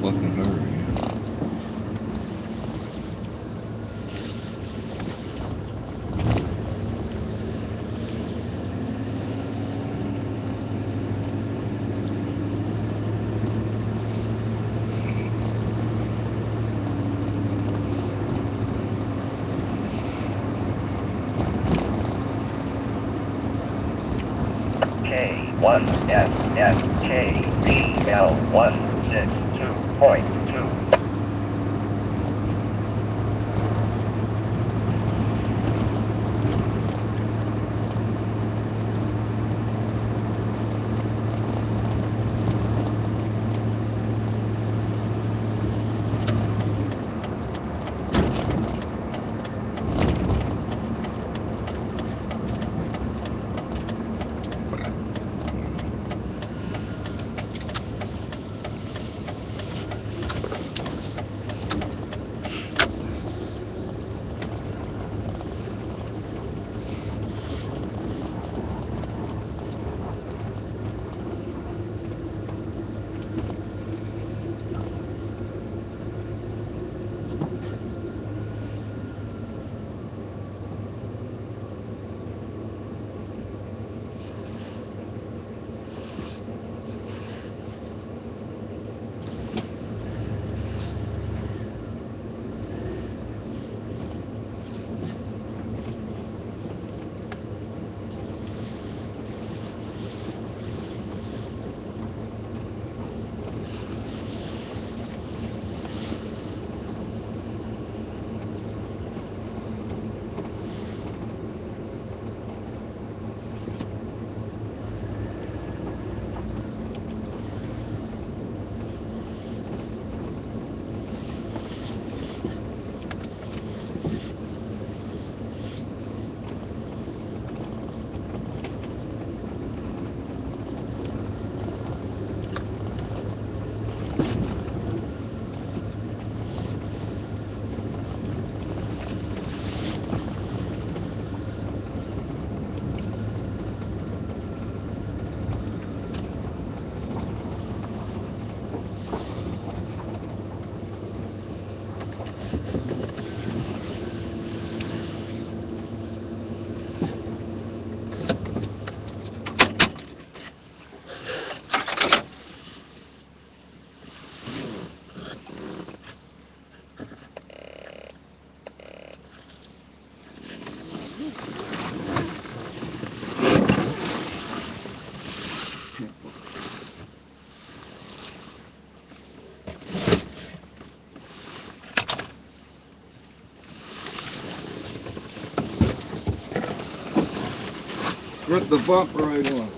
fucking hurry. K1SSKBL162.2. Put the bumper right on.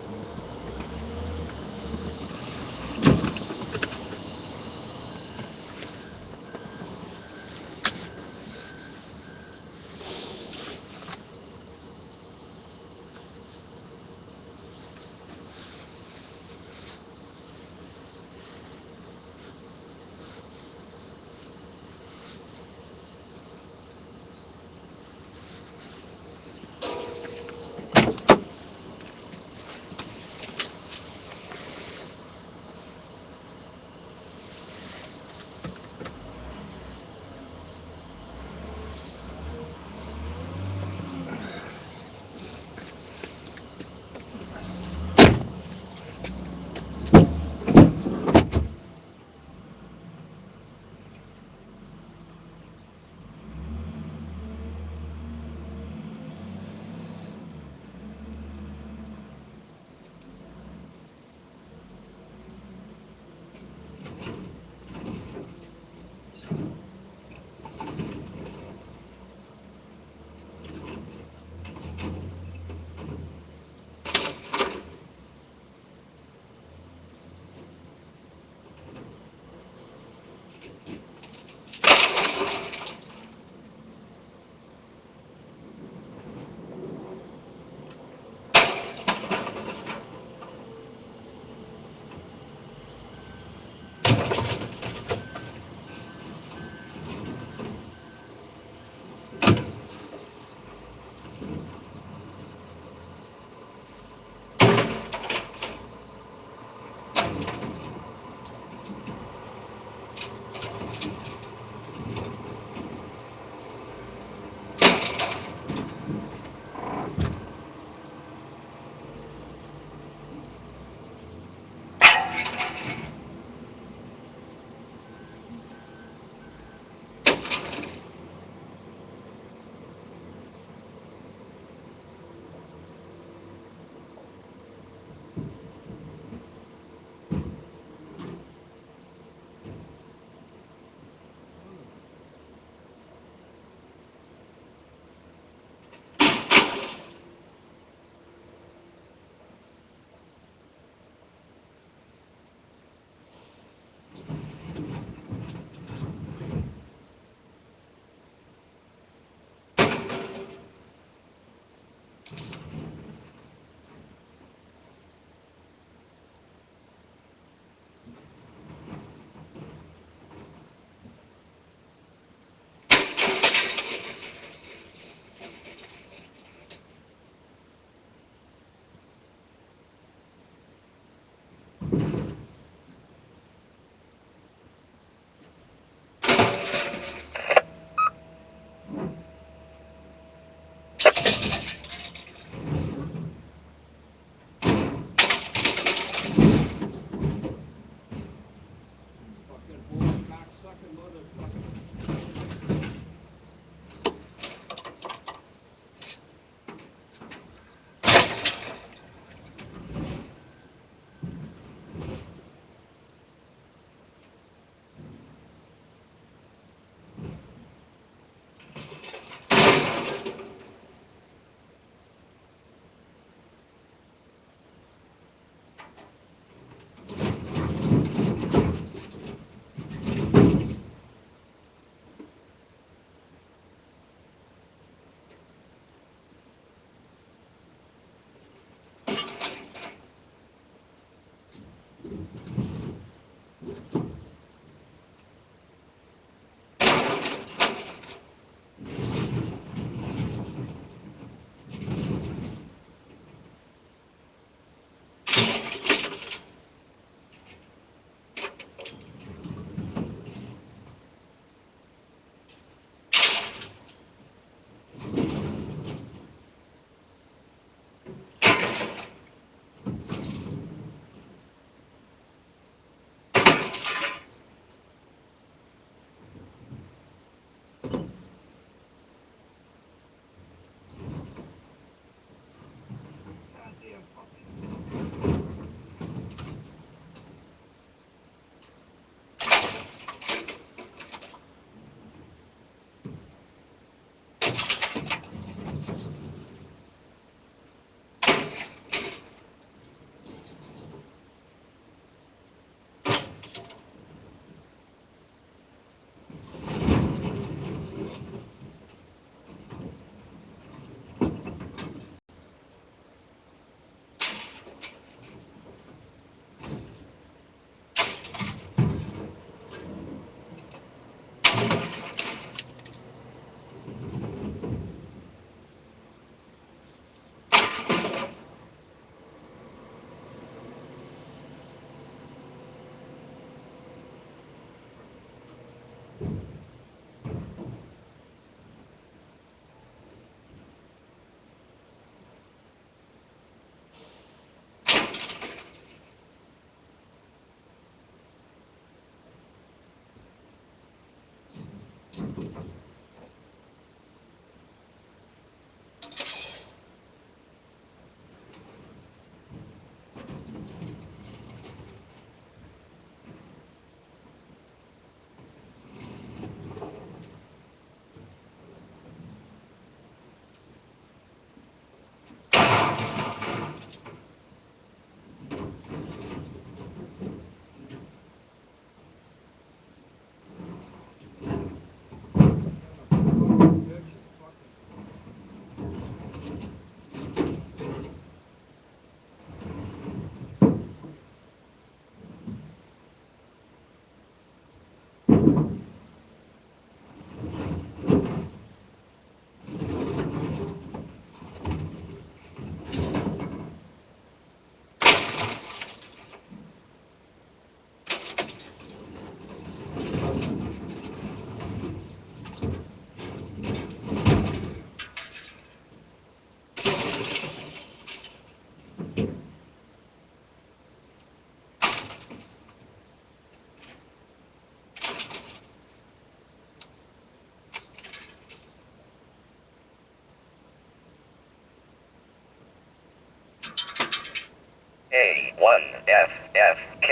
A1FFK.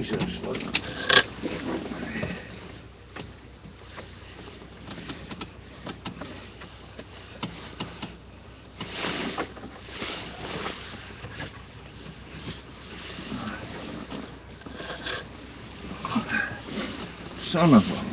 Jesus. Son of a...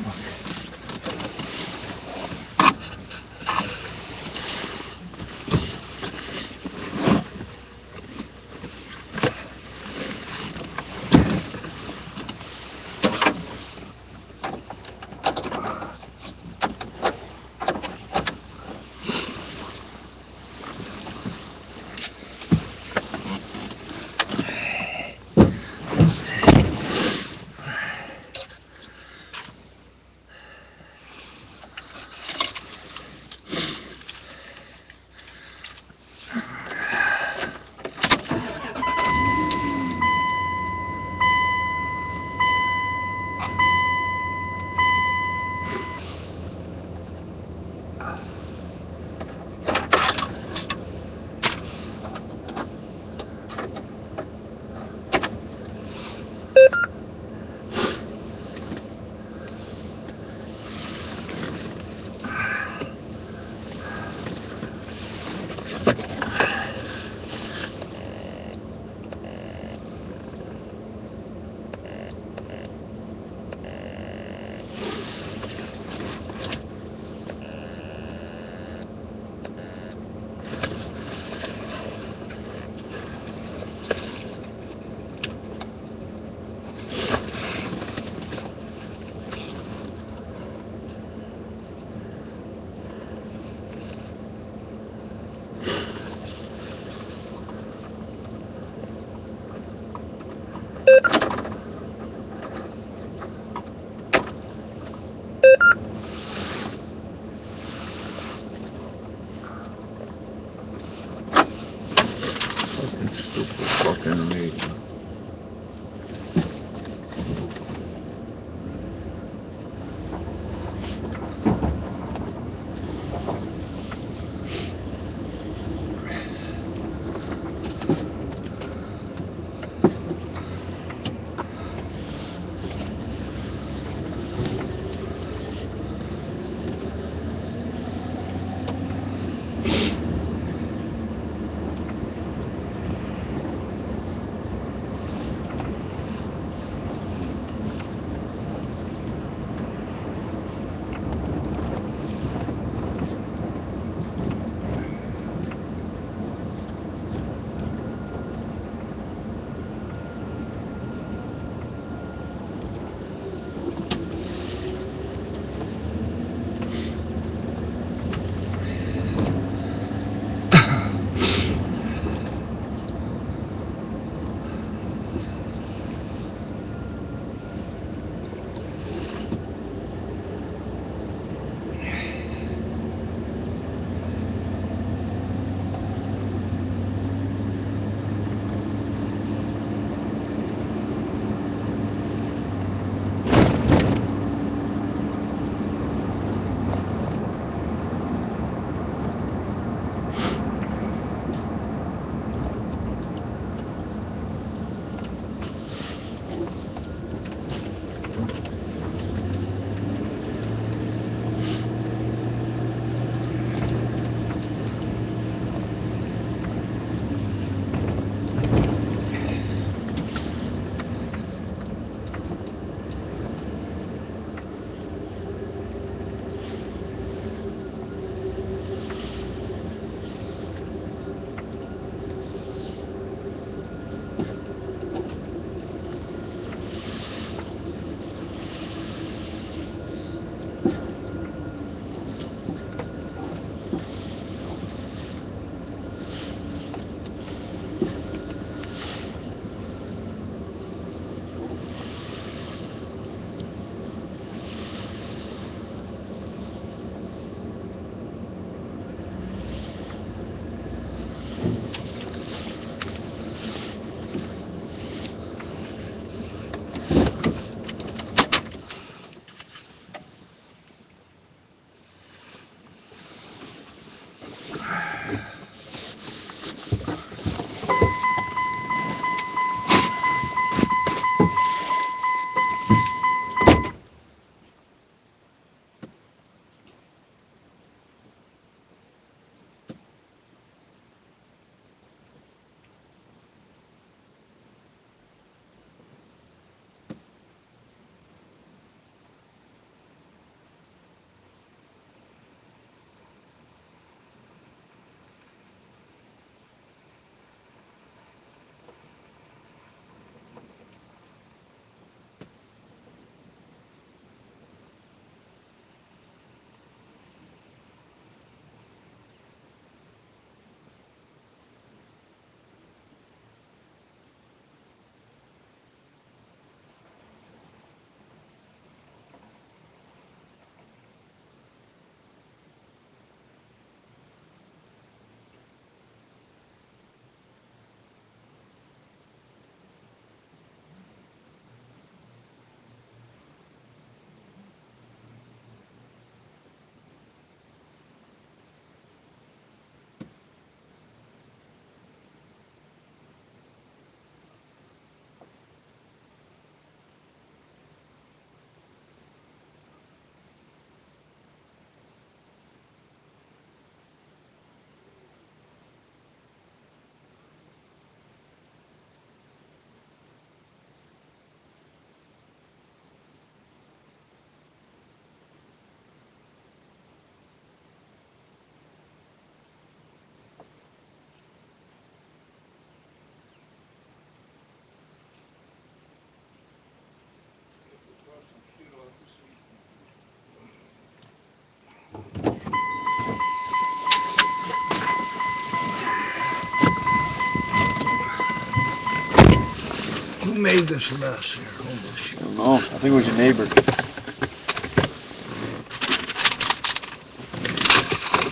made this mess here? Holy shit. I don't know. I think it was your neighbor.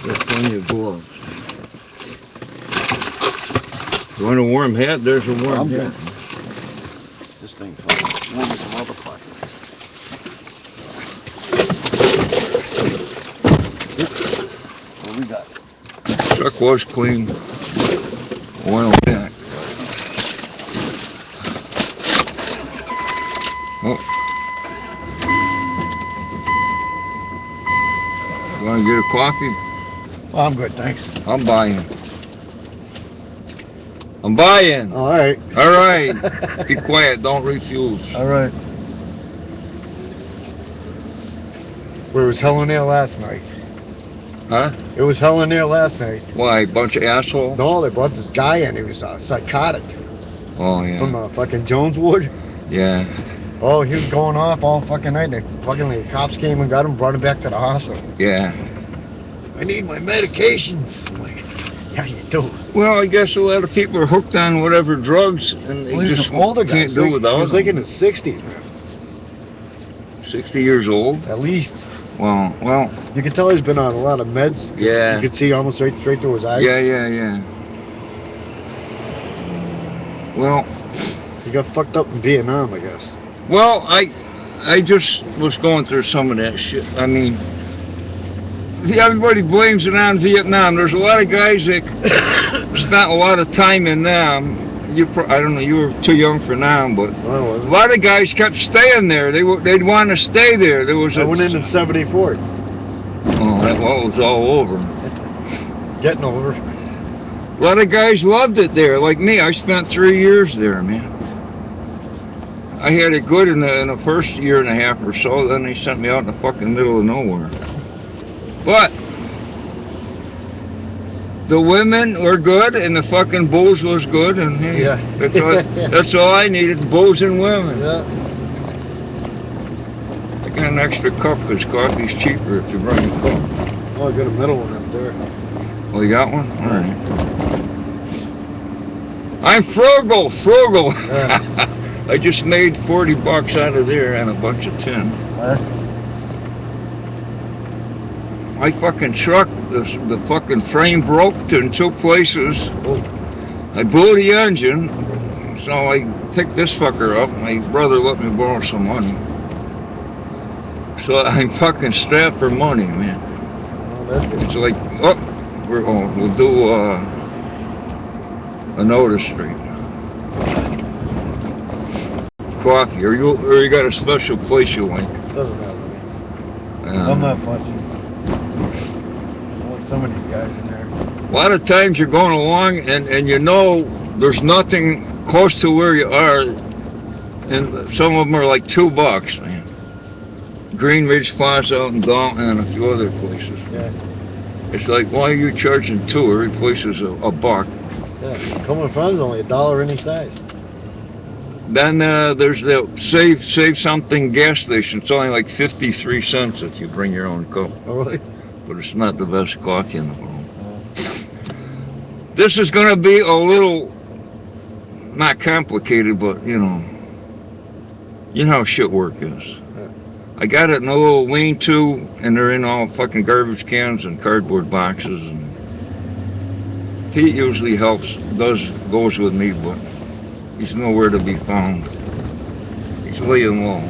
There's plenty of gloves. You want a warm hat? There's a warm I'm hat. good. This thing fucking warm as a motherfucker. What we got? Truck was clean. Oil back. Oh. You want to get a coffee? Oh, I'm good, thanks. I'm buying. I'm buying. All right. All right. Be quiet. Don't refuse. All right. Where was hell in there last night? Huh? It was hell in there last night. Why? Bunch of assholes? No, they brought this guy in. He was psychotic Oh, yeah. from fucking Joneswood. Yeah. Oh, he was going off all fucking night. The cops came and got him, brought him back to the hospital. Yeah. I need my medications. I'm like, yeah, you do. Well, I guess a lot of people are hooked on whatever drugs, and they Well, he's just an older guy. can't do without He was them. like in his 60s, man. 60 years old? At least. Well, You can tell he's been on a lot of meds. yeah. You can see almost straight through his eyes. Yeah. Well, He got fucked up in Vietnam, I guess. well, I just was going through some of that shit. I mean, everybody blames it on Vietnam. There's a lot of guys that spent a lot of time in Nam. I don't know, you were too young for Nam, but Well, I a wasn't. lot of guys kept staying there. They'd want to stay there. There was I went in 74. Oh, that was all over. Getting over. A lot of guys loved it there, like me. I spent 3 years there, man. I had it good in the first year and a half or so. Then they sent me out in the fucking middle of nowhere. But the women were good, and the fucking booze was good, and hey, Yeah. that's all I needed: booze and women. Yeah. I got an extra cup because coffee's cheaper if you bring a cup. Oh, I got a middle one up there. Oh, you got one? All right. I'm frugal. Yeah. I just made $40 out of there and a bunch of tin. My fucking truck, the fucking frame broke in 2 places. Oh. I blew the engine, so I picked this fucker up. My brother let me borrow some money. So I'm fucking strapped for money, man. Well, that's good. It's like, we'll do a notice street. Coffee, or you got a special place you like? Doesn't matter to me. I'm not fussy. I want some of these guys in there. A lot of times you're going along and you know there's nothing close to where you are, and some of them are like $2, man. Green Ridge Plaza out in Dalton and a few other places. Yeah. It's like, why are you charging 2? Every place is a buck. Yeah. Coming from is only $1 any size. Then there's the Save Something gas station. It's only like 53 cents if you bring your own cup. Oh, really? But it's not the best coffee in the world. This is going to be a little, not complicated, but you know how shit work is. I got it in a little lean-to, and they're in all fucking garbage cans and cardboard boxes. And Pete usually goes with me, but he's nowhere to be found. He's laying low.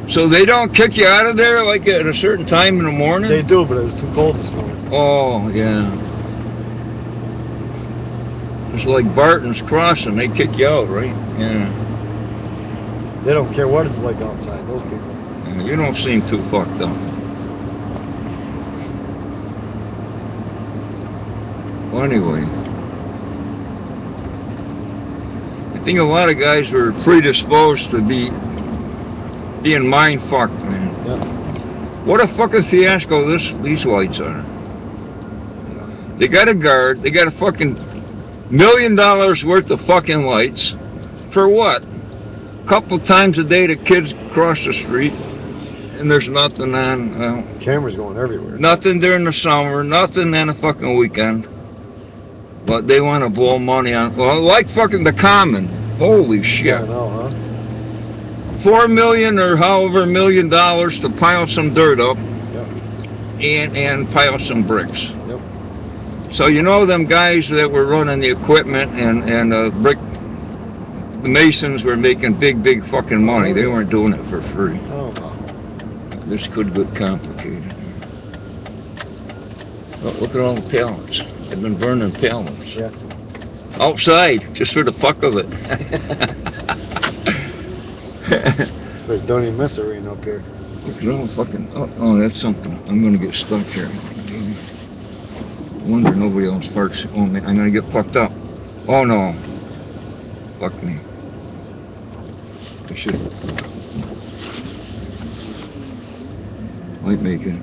So they don't kick you out of there like at a certain time in the morning? They do, but it was too cold this morning. Oh, yeah. It's like Barton's Crossing. They kick you out, right? Yeah. They don't care what it's like outside, those people. Yeah, you don't seem too fucked up. Well, anyway. I think a lot of guys were predisposed to being mind-fucked, man. Yeah. What a fucking fiasco these lights are. They got a guard. They got a fucking $1 million worth of fucking lights. For what? Couple times a day the kids cross the street and there's nothing on. Cameras going everywhere. Nothing during the summer, nothing on a fucking weekend. But but they want to blow money on. Well, like fucking the Common. Holy shit. Yeah, I know, huh? $4 million or however $1 million to pile some dirt up. Yep. And pile some bricks. Yep. So you know them guys that were running the equipment and the masons were making big fucking money. They weren't doing it for free. Oh, wow. This could get complicated. Oh, look at all the pallets. They've been burning pallets. Yeah. Outside, just for the fuck of it. There's don't even mess around up here. Look at all the fucking. Oh, that's something. I'm gonna get stuck here. Wonder nobody else parks. Oh man, I'm gonna get fucked up. Oh no. Fuck me. I should. Might make it.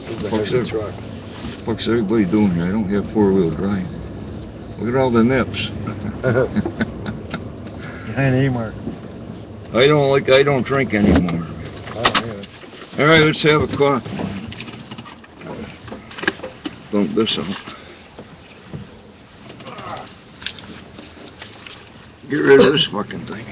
There's a heavy truck. Fuck's everybody doing here? I don't have 4-wheel drive. Look at all the nips. Behind A-Mark. I don't drink anymore. All right, let's have a coffee. Dump this out. Get rid of this fucking thing.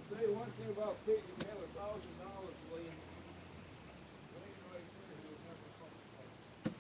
I'll tell you one thing about Pete, you can have $1,000 laying right there, you'll never fucking find it.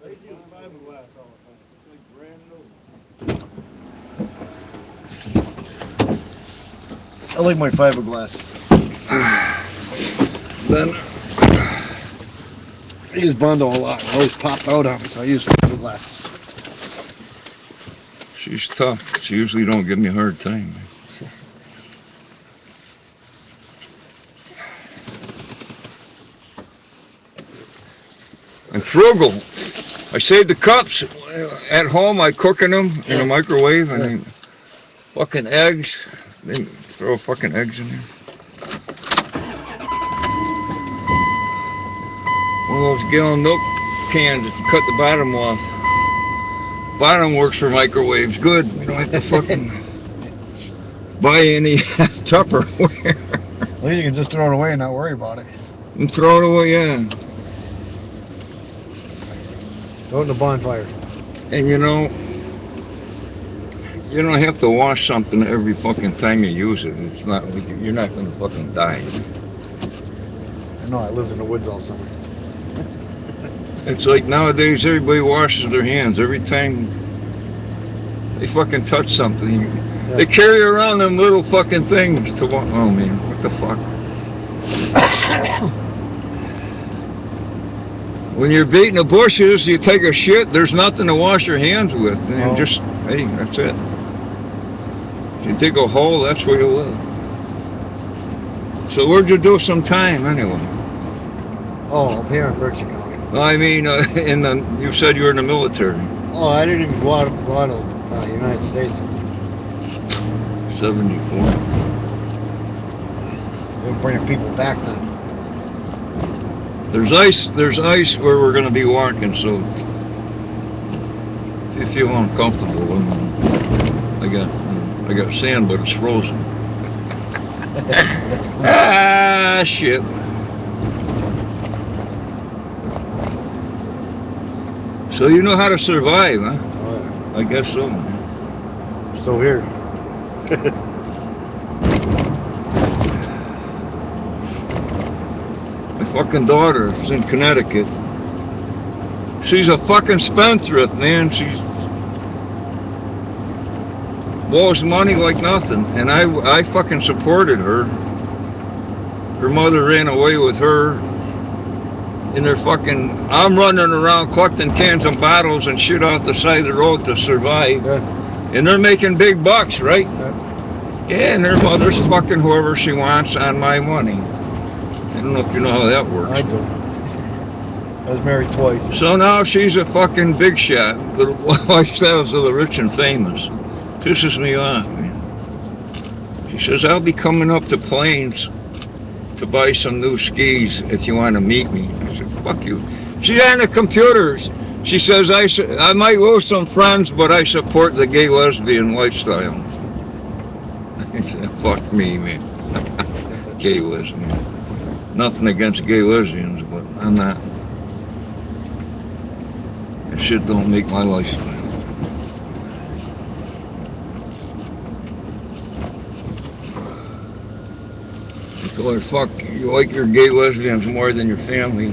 They use fiberglass all the time. It's like brand new. I like my fiberglass. Then I use Bondo a lot. It always popped out on me, so I use fiberglass. She's tough. She usually don't give me a hard time. I'm frugal. I save the cups. At home, I cook in them in a microwave, and then fucking eggs. They throw fucking eggs in there. One of those gallon milk cans that you cut the bottom off. Bottom works for microwaves. Good. You don't have to fucking buy any Tupperware. At least you can just throw it away and not worry about it. And throw it away, yeah. Throw it in the bonfire. And you don't have to wash something every fucking time you use it. It's not like you're not gonna fucking die. I know, I lived in the woods all summer. It's like nowadays everybody washes their hands every time they fucking touch something. Yeah. They carry around them little fucking things to wash. Oh man, what the fuck? When you're beating the bushes, you take a shit, there's nothing to wash your hands with. And just, hey, that's it. If you dig a hole, that's where you live. So where'd you do some time anyway? Oh, up here in Berkshire County. No, I mean, you said you were in the military. Oh, I didn't even go out of the United States. 74. They were bringing people back then. There's ice where we're going to be walking, so if you feel uncomfortable, I got sand, but it's frozen. Ah, shit. So you know how to survive, huh? Oh, yeah. I guess so. I'm still here. My fucking daughter is in Connecticut. She's a fucking spendthrift, man. She's blows money like nothing, and I fucking supported her. Her mother ran away with her. In their fucking, I'm running around collecting cans and bottles and shit off the side of the road to survive. Yeah. And they're making big bucks, right? Yeah. Yeah, and their mother's fucking whoever she wants on my money. I don't know if you know how that works. I do. I was married twice. So now she's a fucking big shot. The lifestyles of the rich and famous. Pisses me off, man. She says, I'll be coming up to Plains to buy some new skis if you want to meet me. I said, fuck you. She's on the computers. She says, I might lose some friends, but I support the gay lesbian lifestyle. I said, fuck me, man. Gay lesbian. Nothing against gay lesbians, but I'm not. That shit don't make my lifestyle. So fuck, you like your gay lesbians more than your family.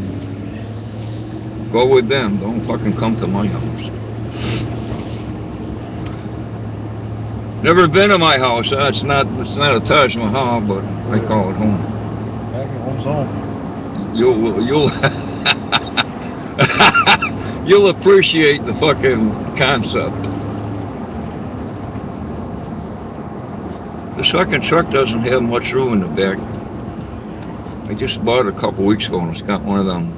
Go with them. Don't fucking come to my house. Never been to my house. It's not a Taj Mahal, but I call it home. Back at home's home. You'll appreciate the fucking concept. This fucking truck doesn't have much room in the back. I just bought it a couple weeks ago and it's got one of them.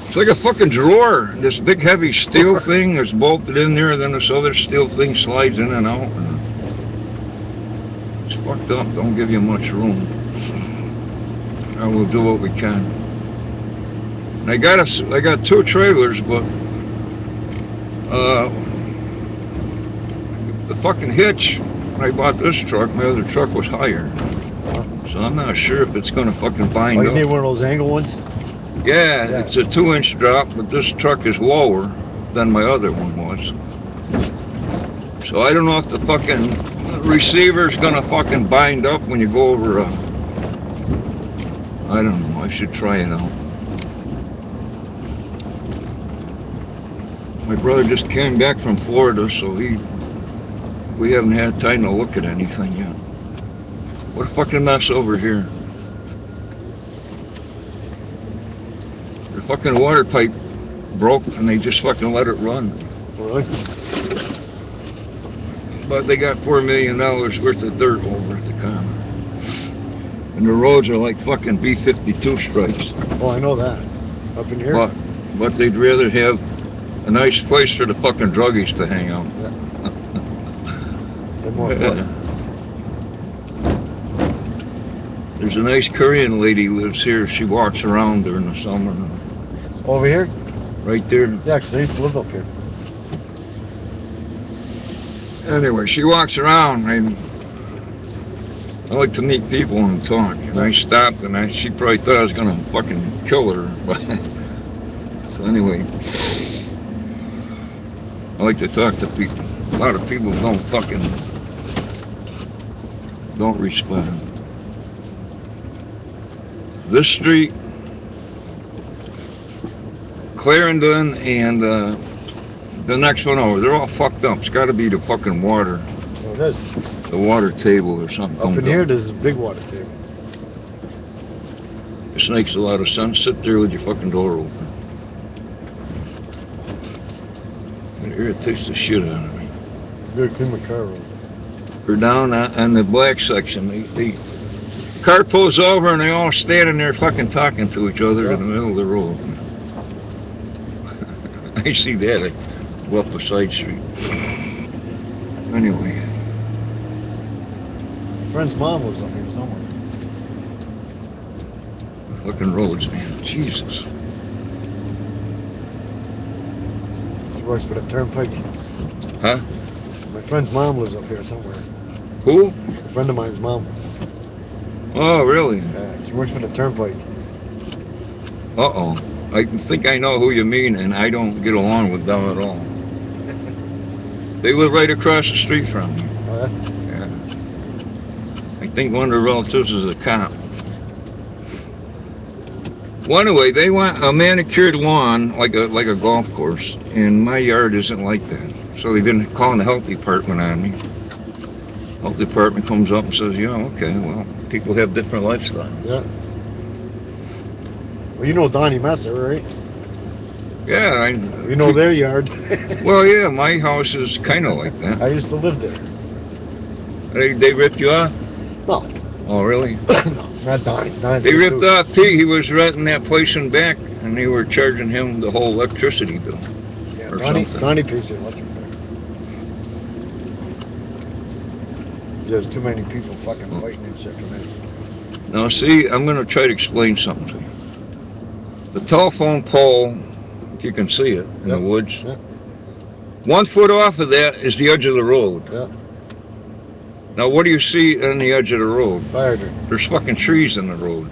It's like a fucking drawer. This big heavy steel thing is bolted in there, and then this other steel thing slides in and out. It's fucked up. Don't give you much room. I will do what we can. And I got two trailers, but the fucking hitch when I bought this truck, my other truck was higher. So I'm not sure if it's going to fucking bind up. Oh, you need one of those angle ones? Yeah, it's a 2-inch drop, but this truck is lower than my other one was. So I don't know if the fucking receiver's going to fucking bind up when you go over a... I don't know, I should try it out. My brother just came back from Florida, so we haven't had time to look at anything yet. What a fucking mess over here. The fucking water pipe broke and they just fucking let it run. Really? but they got $4 million worth of dirt over at the common. And the roads are like fucking B-52 stripes. Oh, I know that. Up in here? But they'd rather have a nice place for the fucking druggies to hang out. They're more fun. There's a nice Korean lady lives here. She walks around during the summer. Over here? Right there. Yeah, because I used to live up here. Anyway, she walks around, and I like to meet people and talk. And I stopped, and she probably thought I was going to fucking kill her. But so anyway, I like to talk to people. A lot of people don't respond. This street, Clarendon, and the next one over, they're all fucked up. It's got to be the fucking water. Oh, it is. The water table or something. Up in here, there's a big water table. This makes a lot of sense. Sit there with your fucking door open. It irritates the shit out of me. You gotta clean my car over. We're down on the black section. The car pulls over and they all standing there fucking talking to each other in the middle of the road. I see that. I go up a side street. Anyway. My friend's mom lives up here somewhere. Fucking roads, man. Jesus. She works for the turnpike. Huh? My friend's mom lives up here somewhere. Who? A friend of mine's mom. Oh, really? Yeah, she works for the turnpike. Uh-oh. I think I know who you mean, and I don't get along with them at all. They live right across the street from me. Oh, Yeah. I think one of the relatives is a cop. Well, anyway, they want a manicured lawn like a golf course, and my yard isn't like that. So they've been calling the health department on me. Health department comes up and says, yeah, okay, well, people have different lifestyles. yeah. Well, you know Donnie Messer, right? Yeah, You know their yard. well, yeah, my house is kind of like that. I used to live there. They ripped you off? No. Oh, really? No, not Donnie. Donnie's They good ripped too. off Pete. He was renting that place in back, and they were charging him the whole electricity bill. Yeah, or Donnie something. pays the electric bill. There's too many people fucking fighting and shit for me. Now, see, I'm going to try to explain something to you. The telephone pole, if you can see it in the woods, 1 foot off of that is the edge of the road. Yeah. Now, what do you see on the edge of the road? Fire hydrant. There's fucking trees in the road.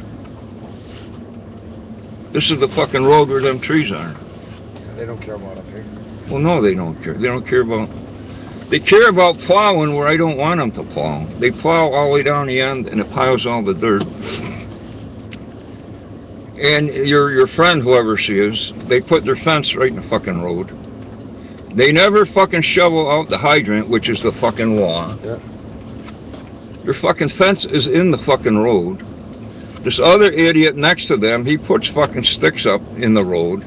This is the fucking road where them trees are. Yeah, they don't care about up here. Well, no, they don't care. They don't care about... They care about plowing where I don't want them to plow. They plow all the way down the end, and it piles all the dirt. And your friend, whoever she is, they put their fence right in the fucking road. They never fucking shovel out the hydrant, which is the fucking law. Yeah. Your fucking fence is in the fucking road. This other idiot next to them, he puts fucking sticks up in the road.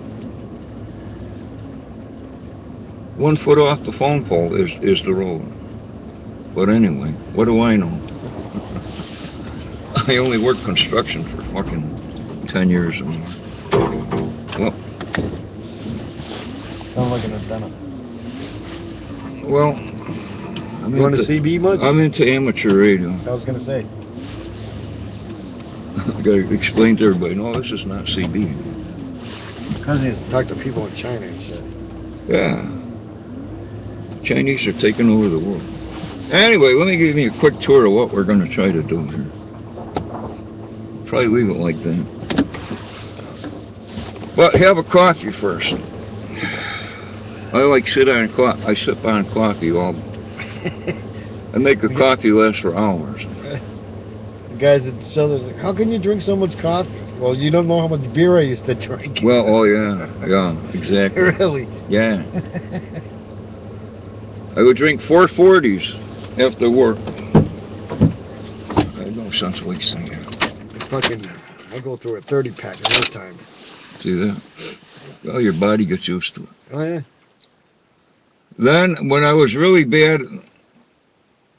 1 foot off the phone pole is the road. But anyway, what do I know? I only worked construction for fucking 10 years or more. Well, Sound like an antenna. well, You want to CB much? I'm into amateur radio. I was gonna say. I gotta explain to everybody, no, this is not CB. Because he has to talk to people in China and shit. Yeah. Chinese are taking over the world. Anyway, let me give you a quick tour of what we're going to try to do here. Probably leave it like that. But have a coffee first. I like sip on coffee all. I make a coffee last for hours. The guys at the show, they're like, how can you drink so much coffee? Well, you don't know how much beer I used to drink. Well, oh yeah, exactly. Really? Yeah. I would drink 440s after work. I had no sense wasting it. I go through a 30 pack at one time. See that? Well, your body gets used to it. Oh yeah. Then, when I was really bad,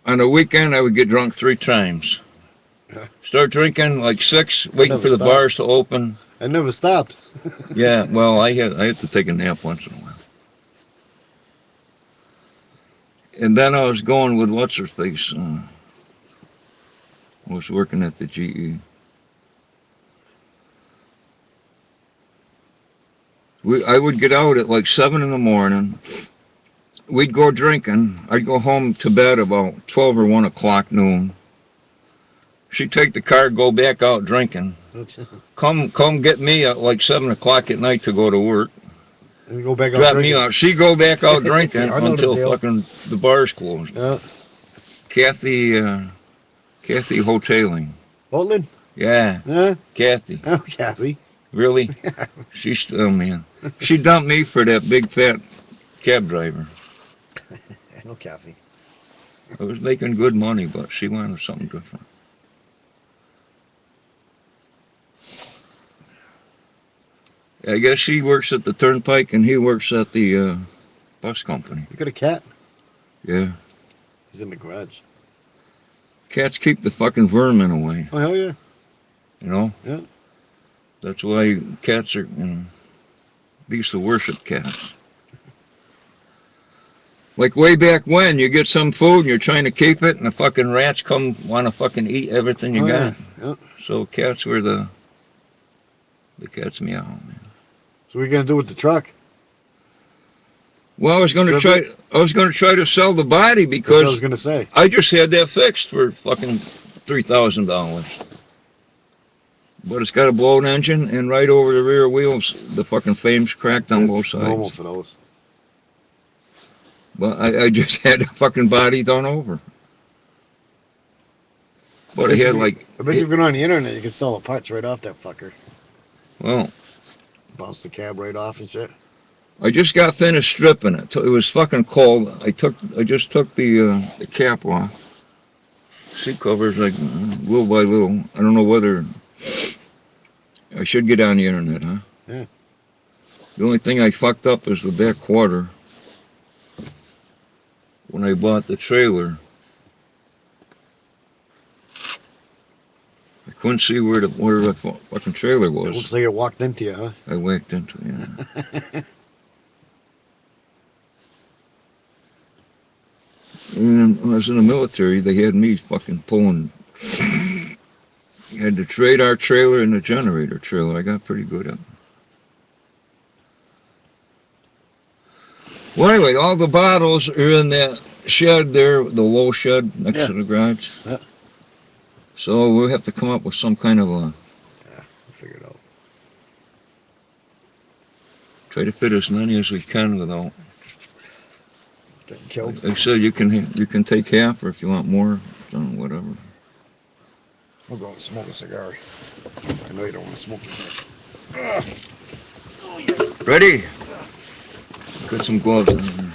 on a weekend, I would get drunk 3 times. Start drinking like 6, waiting Never for the stopped. bars to open. I never stopped. Yeah, well, I had to take a nap once in a while. And then I was going with what's her face. I was working at the GE. I would get out at like 7 in the morning. We'd go drinking. I'd go home to bed about 12 or 1 o'clock noon. She'd take the car, go back out drinking. Come get me at like 7 o'clock at night to go to work. And go back out Drop me drinking. off. She'd go back out drinking I know the until deal. fucking the bars closed. Yeah. Kathy Hoteling. Portland? Yeah, Yeah. Kathy. Oh, Kathy. Really? She's still, man. She dumped me for that big fat cab driver. I know Kathy. I was making good money, but she wanted something different. I guess she works at the turnpike and he works at the bus company. You got a cat? Yeah. He's in the garage. Cats keep the fucking vermin away, Oh, hell yeah. you know? Yeah. That's why cats are, they used to worship cats. Like way back when, you get some food and you're trying to keep it and the fucking rats come want to fucking eat everything you got. Yeah. So cats were the cats meow, man. So what are you going to do with the truck? Well, I was going to try to sell the body That's what I was because going to say. I just had that fixed for fucking $3,000. But it's got a blown engine and right over the rear wheels, the fucking frame's cracked on both That's sides. normal for those. But I just had the fucking body done over. But I had like, I bet you if you're on the internet, you can sell the parts right off that fucker. well, Bounce the cab right off and shit. I just got finished stripping it. It was fucking cold. I just took the cap off. Seat covers like little by little. I don't know whether I should get on the internet, huh? Yeah. The only thing I fucked up is the back quarter. When I bought the trailer, I couldn't see where the fucking trailer It looks was. like it walked into you, huh? I whacked into it, yeah. And when I was in the military, they had me fucking pulling. You had the radar trailer and the generator trailer. I got pretty good at it. Well, anyway, all the bottles are in that shed there, the low shed next to the garage. Yeah. So we'll have to come up with some kind of a, Yeah, we'll figure it out. try to fit as many as we can without. Getting killed. Like I said, you can take half, or if you want more, whatever. We'll go and smoke a cigar. I know you don't want to smoke a cigar. Oh, yes. Ready? Put some gloves on there.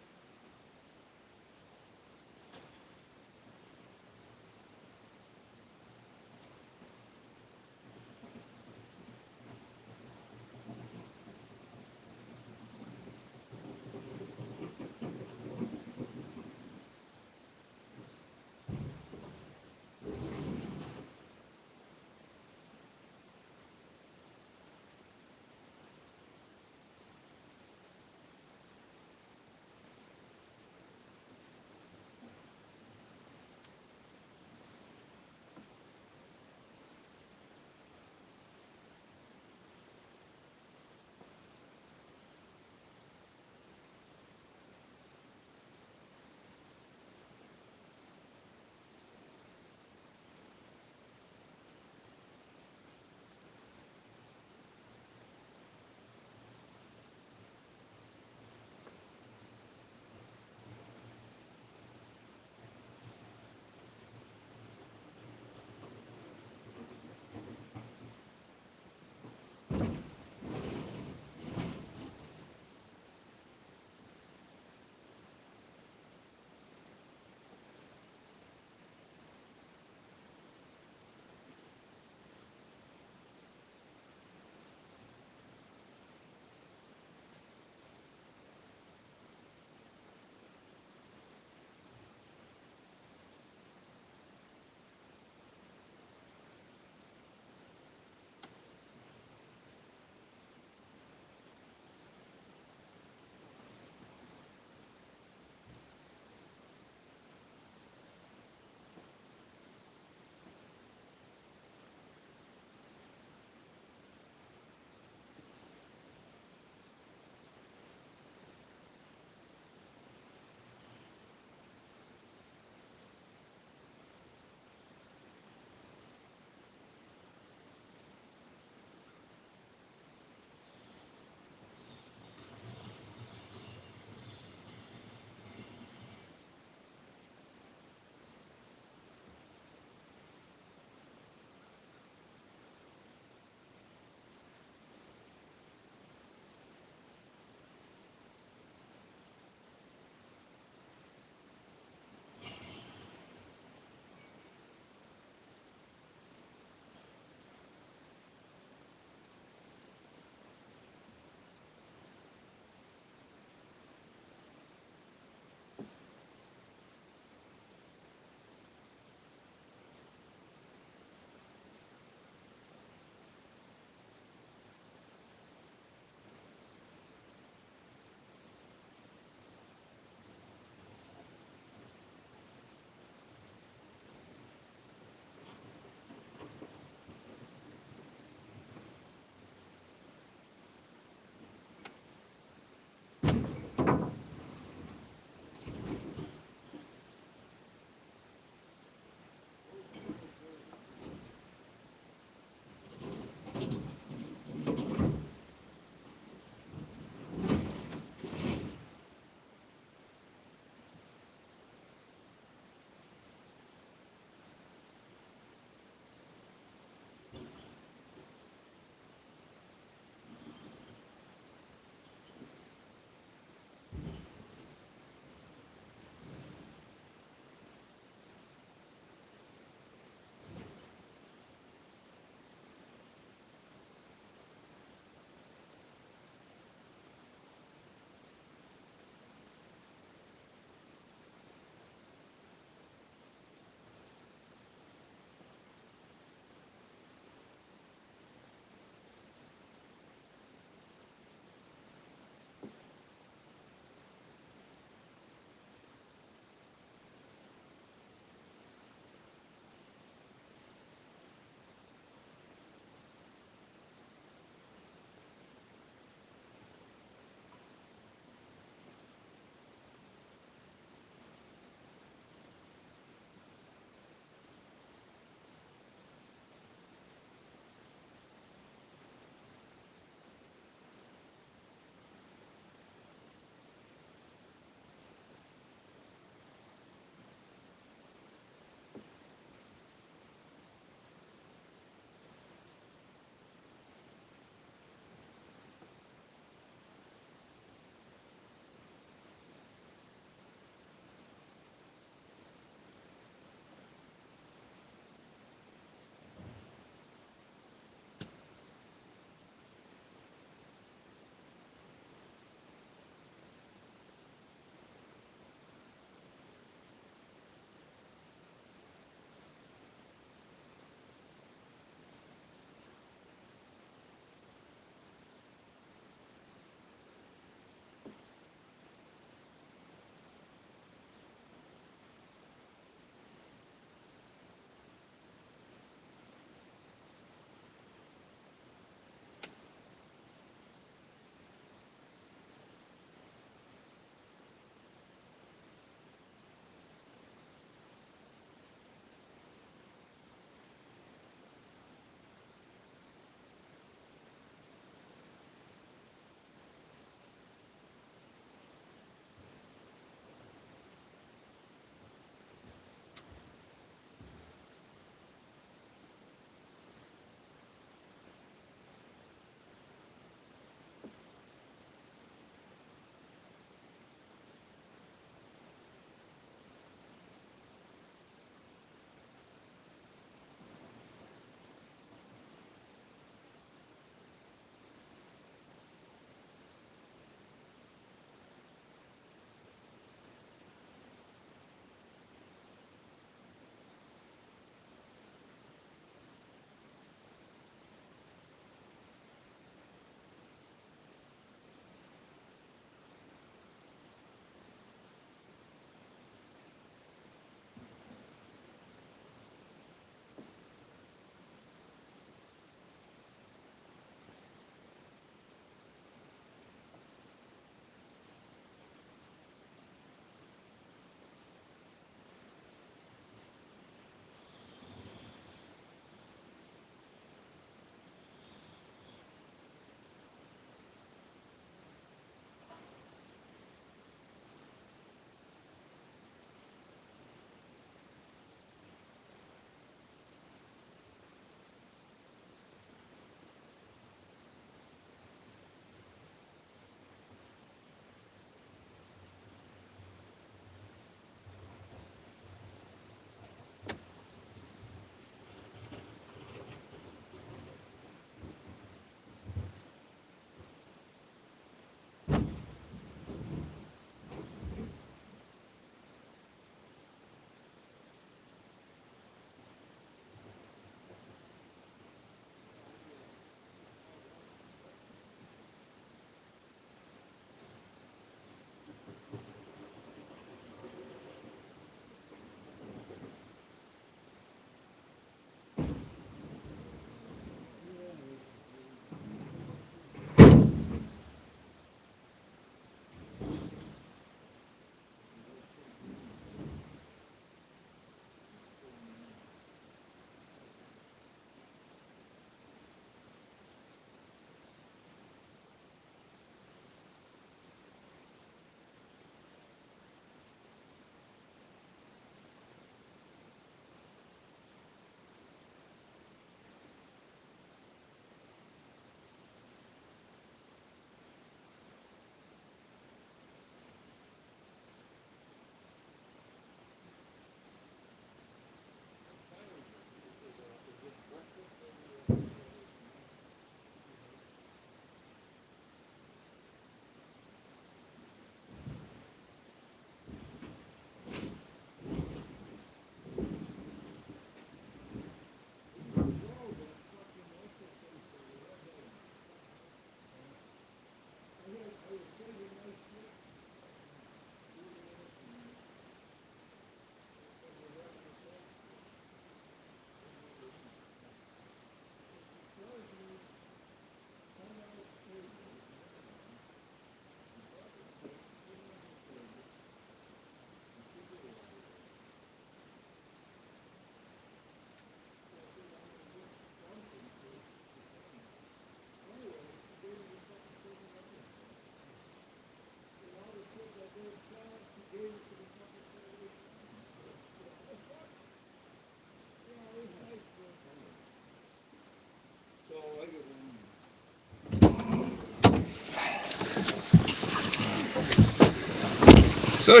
So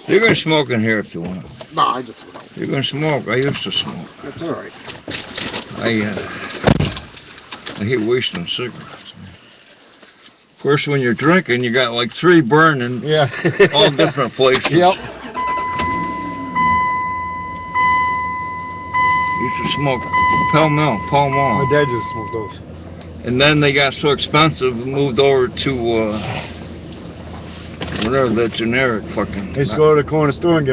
you're gonna smoke in here if you want. No, I just threw it out. You're gonna smoke. I used to smoke. That's all right. I hate wasting cigarettes. Of course, when you're drinking, you got like 3 burning, Yeah. all different places. Yep. Used to smoke Pall My Mall. dad just smoked those. And then they got so expensive, we moved over to whatever that generic fucking. I used to go to the corner store and get